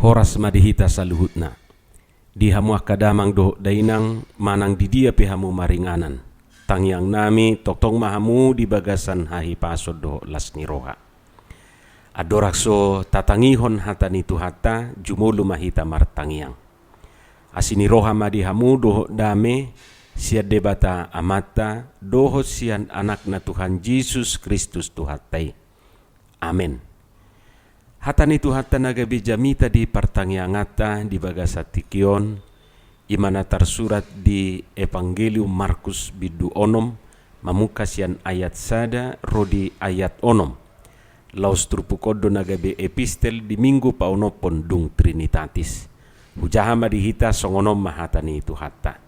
horas madihita saluhutna. Di hamu kadamang do dainang manang di dia pihamu maringanan. Tangyang nami toktong mahamu di bagasan hahi pasod do lasni roha. Adorakso tatangihon hata nitu hata jumulu mahita martangyang. Asini roha madihamu do dame siad debata amata doho sian anak na Tuhan Yesus Kristus Tuhatai. Amen. Hatan itu hata nagabi jamita di pertangyangata di bagasatikion imana tersurat di Evangelium Markus bidu onom mamukasian ayat sada rodi ayat onom laus trupukodo nagabi epistel di minggu paunopon dung Trinitatis hujahama dihita songonom mahatani itu hata.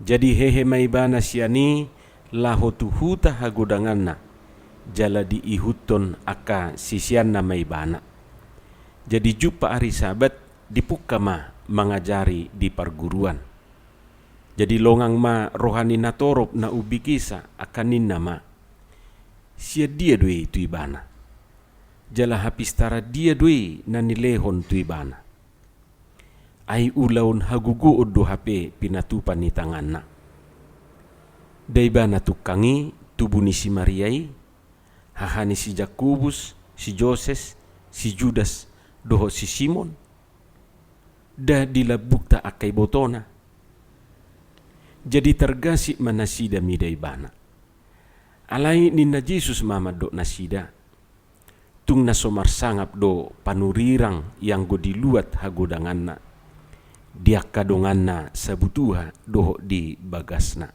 Jadi hehe maibana siani lahotuhuta hagodanganna jala di ihuton aka sisian na maibana. Jadi jupa hari sabat dipukama mengajari di perguruan. Jadi longang ma rohani na torop na ubikisa akanin nama. Sia dia doi tu ibana. Jala hapistara dia doi na nilehon tu ibana. Ai ulaun hagugu odo hape pinatupan ni tanganna. Daibana tukangi tubuni si Mariai. Hahani si Jakubus, si Joses, si Judas, doho si Simon. Da dilabukta akai botona. Jadi tergasik manasida midai bana. Alai ninna Jesus mama do nasida. Tung nasomar sangap do panurirang yang go diluat hagodanganna. Dia kadonganna sabutuha doho di bagasna.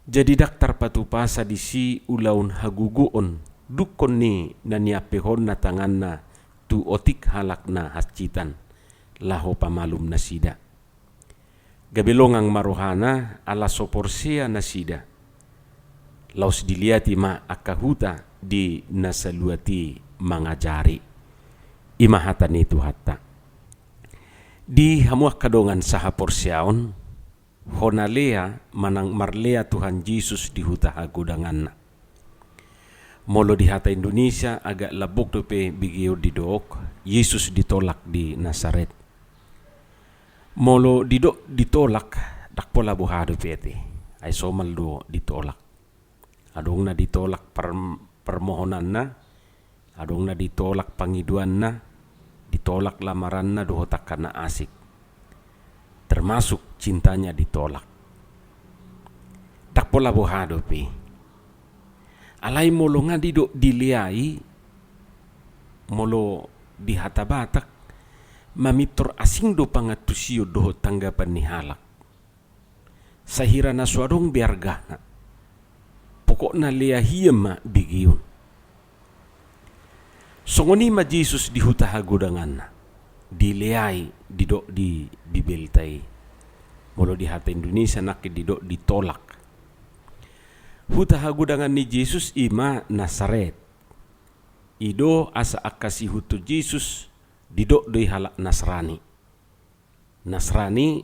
Jadi daktar patupasa di si ulaun haguguon dukon ni naniapehon na tanganna tu otik halak na hacitan laho pamalum nasida. Gabilongang marohana ala soporsea nasida. Laus diliati ma akahuta di nasaluati mangajari. Imahatan itu hatta. Di hamuak kadongan saha porsiaon honalea manang marlea Tuhan Yesus di huta hagodanganna. Molo di hata Indonesia agak labok dope bigio di dok Yesus ditolak di Nazaret. Molo didok ditolak dak pola buhado pete. Ai somal do ditolak. Adong na ditolak permohonanna, adong na ditolak pangiduanna, ditolak lamaranna do takana asik. Termasuk cintanya ditolak. Tak pola bohado pi. Alai molo ngadi do diliai, molo di hatabatak, mamitor asing do pangatusio do tanggapan ni halak. Sahira na suadong biargana. Pokok na liahiem ma bigiun. Songoni ma Jesus di huta hagodanganna. Dileai didok di bibeltai molo di hata Indonesia nak didok ditolak huta hagudangan ni Jesus ima Nazaret ido asa akasi hutu Jesus didok doi halak Nasrani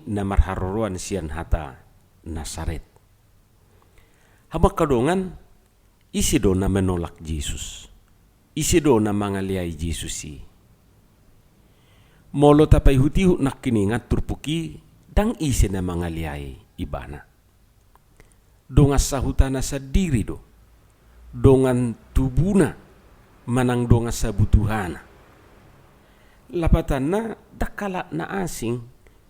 namar haroruan sian hata Nazaret hama kadongan isi do na menolak Jesus isi do na mangaliai Jesus si molo tapai hutihu nak kini ngatur puki dang isi na mangaliai ibana. Dongas sahutana sadiri do. Dongan tubuna manang dongas sabutuhana. Lapatanna dakala na asing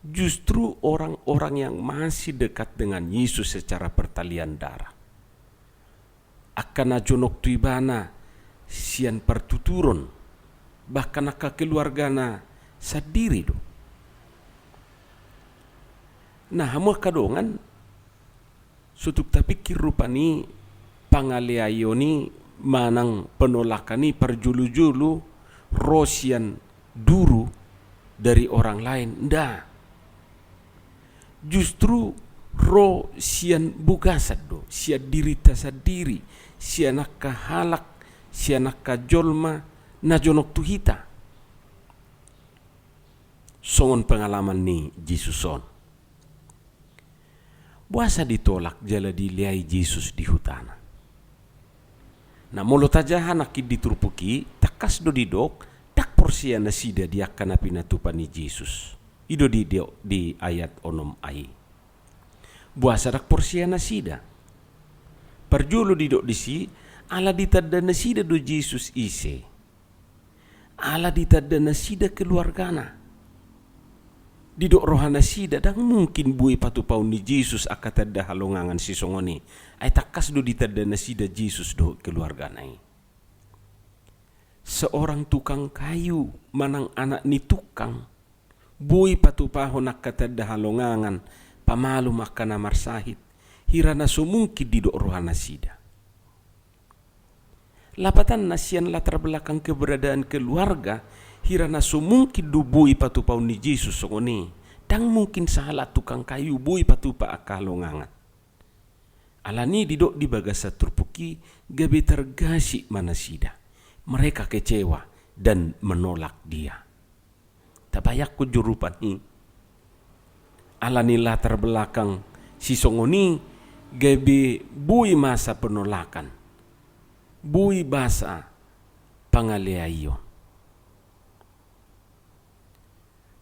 justru orang-orang yang masih dekat dengan Yesus secara pertalian darah. Akan ajonok tu ibana sian pertuturun bahkan aka keluargana sadiri do. Nah hamu kadongan sutuk tapikir rupani pangaliayoni manang penolakani perjulu-julu rosian duru dari orang lain. Nda. Justru ro sian bugasad do, sian dirita sadiri, sian akka halak, sian akka jolma na jonok tuhita. Songon pengalaman ni Jesuson. Buasa ditolak jala diliai Jesus di hutana. Na molo tajahan akid diturpuki takas do didok tak porsia nasida diakan api natupan ni Jesus. Ido di ayat onom ai. Buasa rak porsia nasida. Perjulu didok disi, ala ditadda nasida do Jesus ise. Ala ditadda nasida keluargana. Didok rohana sida dang mungkin bui patu pau ni Jesus akatadda halongangan si songoni. Ay takas do ditadda nasida Jesus do keluarganai. Seorang tukang kayu manang anak ni tukang bui patu paho nakatadda halongangan pamalu makana marsahit hirana sumungkin didok rohana sida. Lapatan nasian latar belakang keberadaan keluarga hirana sumungkin du bui patu pau ni Jesus songoni dang mungkin salah tukang kayu bui patu pa akalongangan. Alani didok di bagasa turpuki gabe tergasi mana sida. Mereka kecewa dan menolak dia. Tabayak ko jurupan ni. Alani latar belakang si songoni gabe bui masa penolakan. Bui basa pangaleayon.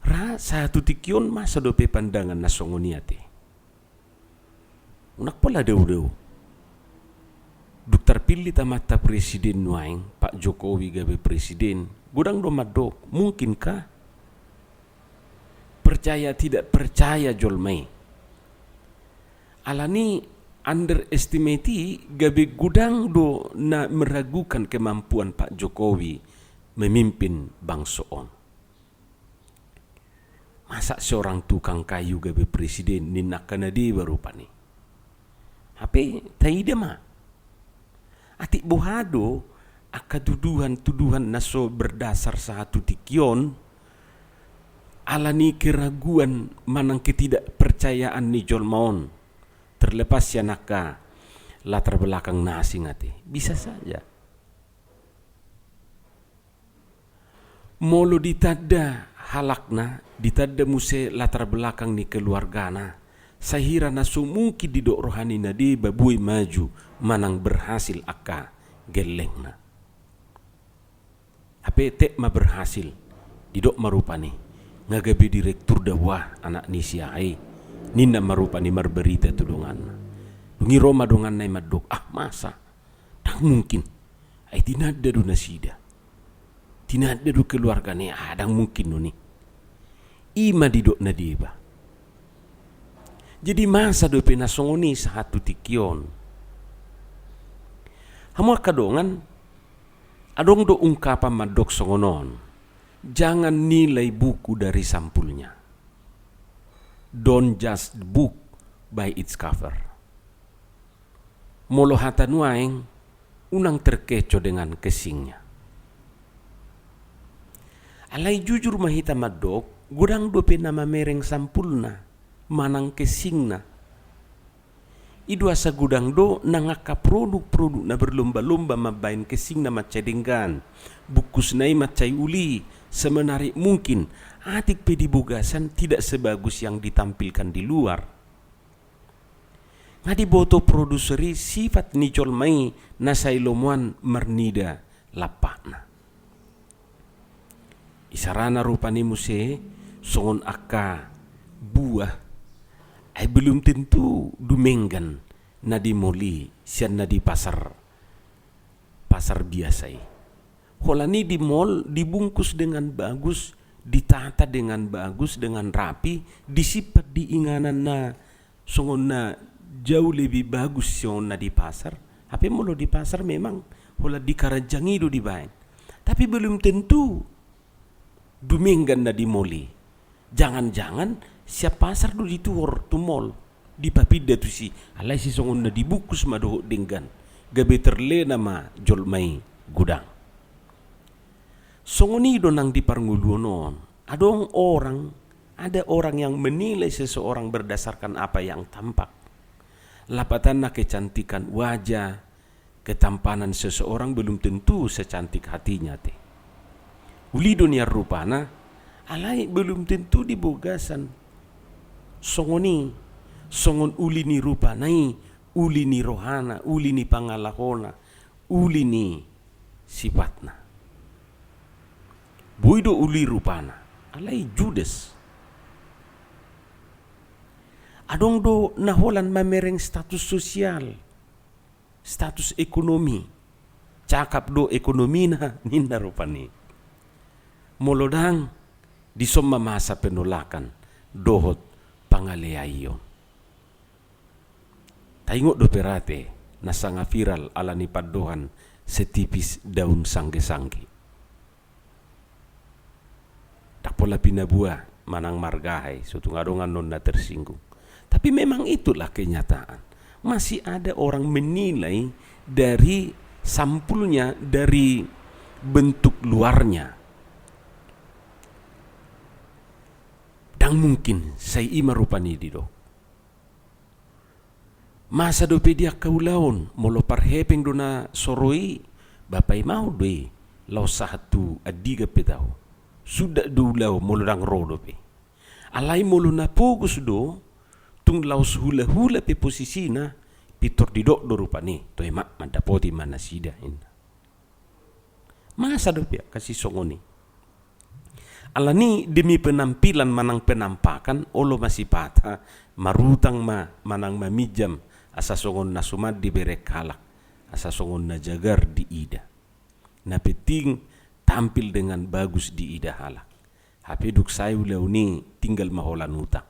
Ra satu tikyon masa dope pandangan na songoniate. Unak pala dew-dew. Duk terpilih tamata presiden nuaing Pak Jokowi gabe presiden. Gudang do madok. Mungkinkah? Percaya tidak percaya jolmai. Alani underestimate gabe gudang do na meragukan kemampuan Pak Jokowi memimpin bangsoon. Masa seorang tukang kayu gabe presiden ninakana di baru pani. Hape taida ma. Atik bohado akaduduhan-tuduhan naso berdasar satu tikyon alani keraguan manang ketidakpercayaan ni jolmaon terlepas ya naka latar belakang nasi ngate. Bisa saja. Molo ditadda halakna ditadda muse latar belakang ni keluargana sahira nasu mungkin didok rohani nadi babui maju manang berhasil akka gelengna. Hape tek ma berhasil didok marupani ngagabe direktur dawah anak ni siai ninna marupani marberita tudungan. Dungi Roma dongan nai madok masa tak mungkin ai tinadda do nasida. Tinadda do keluarga ni adang mungkin no ni. Ima didok na diba. Jadi masa do penasongoni satu tikyon. Hamu kadongan adong do ungkapan madok songonon. Jangan nilai buku dari sampulnya. Don't just the book by its cover. Molo hatanuaeng unang terkecoh dengan kesingnya. Alai jujur mahita madok gudang dope nama mereng sampulna manang kesingna. Idu asa gudang do nangaka produk-produk na berlomba-lomba mabain kesingna macadenggan. Bukus nai macai uli semenarik mungkin atik pedi bogasan tidak sebagus yang ditampilkan di luar. Ngadi boto produseri sifat nicol mai nasai lomuan mernida lapakna. Isarana rupani muse songon akka buah ay belum tentu dumenggan na di moli sian na di pasar biasa. Holani di mall dibungkus dengan bagus, ditata dengan bagus, dengan rapi, disipat diinganan na songon na jauh lebih bagus songon na di pasar. Tapi molo di pasar memang hola dikarajangi do dibain. Tapi belum tentu dumenggan na di moli. Jangan-jangan siap pasar do di tuor tu mall di papida tu si alai si songon na dibukus madoh denggan gabe terlena ma jolmai gudang. Songoni do nang di parngulunon ada orang yang menilai seseorang berdasarkan apa yang tampak. Lapatan na kecantikan wajah, ketampanan seseorang belum tentu secantik hatinya te. Uli dunia rupana alai belum tentu dibogasan. Songon uli ni rupanai, uli ni rohana, uli ni pangalahona, uli ni sifatna. Buido uli rupana. Alai Judas. Adong do naholan mamereng status sosial, status ekonomi. Cakap do ekonomi na ninda rupani. Molodang di somma masa penolakan dohot pangaleayon. Taingok do perate nasanga viral ala ni padohan setipis daun sangge-sangge. Tak pola pinabua manang margahay sutungadongan non na tersinggung. Tapi memang itulah kenyataan. Masih ada orang menilai dari sampulnya, dari bentuk luarnya. Dan mungkin saya ima rupani dido. Masa dope dia kaulaon molo parhepeng dona soroi bapai mau doi lau satu adiga petau. Sudah dulau molo dang rodope. Alai molo na pogus do tung laus hula-hula pe posisina pitor didok do rupani to emak mandapoti mana sida inna. Masa do pia kasih songoni. Alani demi penampilan manang penampakan olo masih patah marutang manang mamijam asa songon nasumad di berek kalak asa songon na jagar di ida. Na peting tampil dengan bagus di ida halak. Hape duk sayu leuni tinggal maholan utang.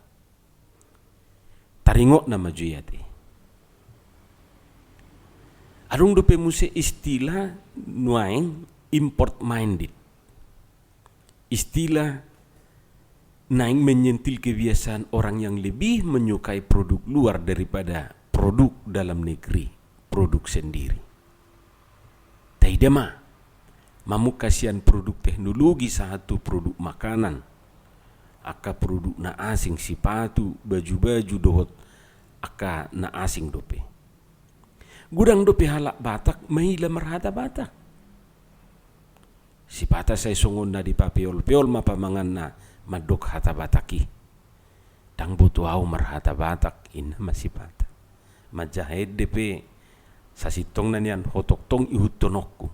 Taringok na majuyati. Arung dope muse istilah nuaing import minded. Istilah naing menyentil kebiasaan orang yang lebih menyukai produk luar daripada produk dalam negeri, produk sendiri. Taidama mamu kasihan produk teknologi satu produk makanan. Aka produk na asing sipatu, baju-baju dohot aka na asing dope. Gudang dope halak Batak mahila marhata Batak. Sipata say songon na di papeol-peol mapamangan na madok hata Bataki. Tang butuh au marhata Batak in masipata. Majahed depe sasitong na niyan hotok tong ihutonokku.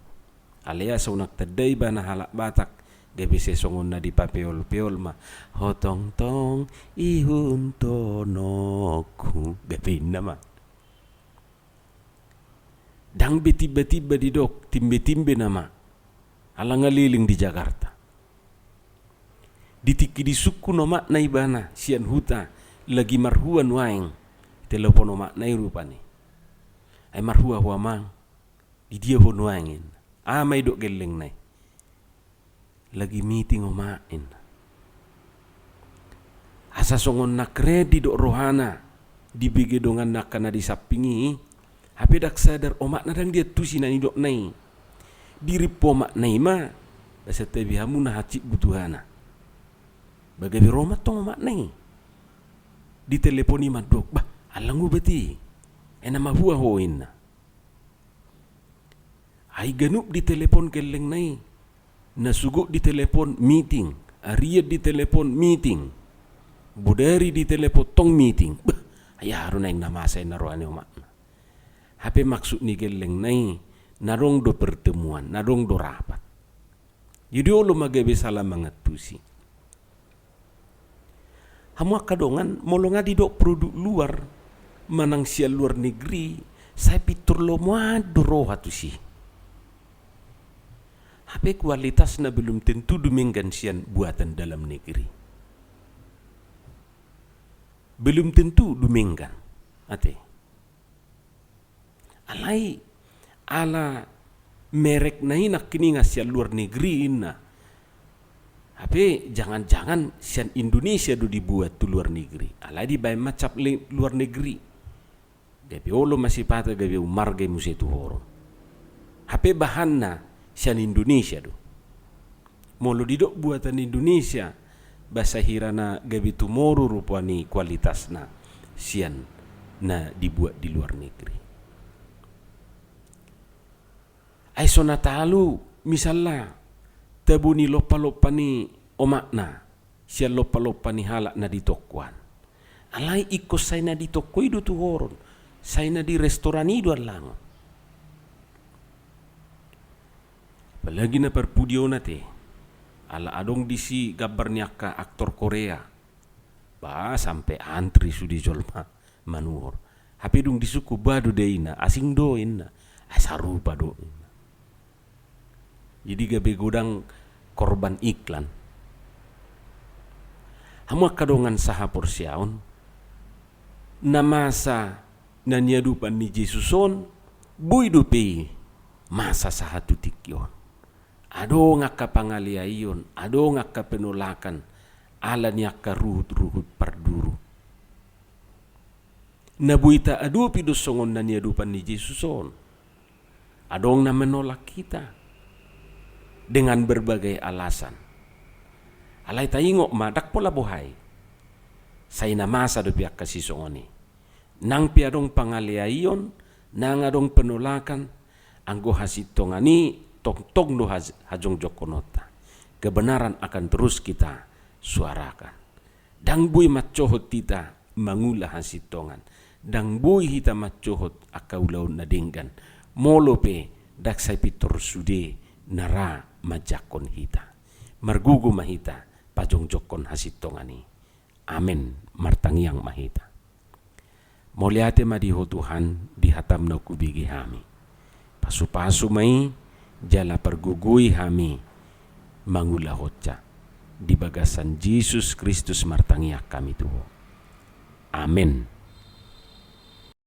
Alea sa unak taday ba na halak Batak gabi sesongon na di papeol-peol ma hotong tong ihun tonoku gabi nama dang betiba-tiba di dok timbe-timbe nama alang ngaliling di Jakarta ditiki di suku no makna ibana sian huta lagi marhuan waeng telepon no makna rupani ay marhua huamang di dia hon waengin amay dok geleng nai lagi meeting omain. Asa songon nak redi dok rohana dibigi dongan nak kana disapingi. Hape dak sadar omak nadang dia tusi nani dok nai. Diri pomak nai ma basa tebi hamu na hacip butuhana. Bagabi romat tong omak nai. Di teleponi madok bah alangu beti. Ena mahua hoin. Ai ganup di telepon keleng nai. Nasuguk di telepon meeting, Ariad di telepon meeting, Budari di telepon tong meeting. Bah, ayah harun yang nama saya naruhani umat. Hape maksud ni geleng nai narong do pertemuan, narong do rapat. Jadi olo magabe salah mangatusi. Hamu kadongan molonga di dok produk luar manang sia luar negeri, saya pitur lo muad roh hatu sih. Tapi kualitasnya belum tentu dumenggan sian buatan dalam negeri. Belum tentu dumenggan. Ate. Alai ala merek na hinak kini ngasian luar negeri ina. Tapi jangan-jangan sian Indonesia do dibuat tu luar negeri. Alai di bay macap luar negeri. Gabi olo masih patah gabi umar gabi musi tu horo. Hape bahanna sian Indonesia do. Molo didok buatan Indonesia bahasa hirana gabi tumoru rupani kualitasna sian na dibuat di luar negeri. Ai sona talu misalnya tabuni lopa-lopani omakna sian lopa-lopani halak na di tokuan. Alai ikos say na di tokoi do tu horon. Say na di restoran ido alangon. Apalagi na perpudio na te Ala adong disi gambarnya ka aktor Korea. Ba sampai antri sudi jolma manuor. Hape dung disuku badu deina asing doin na. Asarupa do. Jadi gabe godang korban iklan. Hamu kadongan saha porsiaon namasa nanyadupan ni Jesuson buy dupi masa saha tutik yon. Ado ngaka pangaliayon, ado ngaka penolakan, ala nyaka ruhut-ruhut parduru. Nabuita ado pidosongon nanyadupan ni Jesuson. Adong na menolak kita dengan berbagai alasan. Alay tayingok madak pola buhay. Say namasa do piak kasisongoni. Nang piadong pangaliayon, nang adong penolakan, anggo hasitongani tong do hajong jokonota. Kebenaran akan terus kita suarakan. Dang bui matcohot kita mangula hasitongan. Dang bui hita matcohot akaulau nadinggan. Molope daksay pitor sude nara majakon hita. Margugu mahita pajong jokon hasitongani. Amen martangiang mahita. Moliate madiho Tuhan dihatam na kubigi hami. Pasu-pasu mai jala pergugui hami mangulahotja. Di bagasan Yesus Kristus martangiak kami tuho. Amen.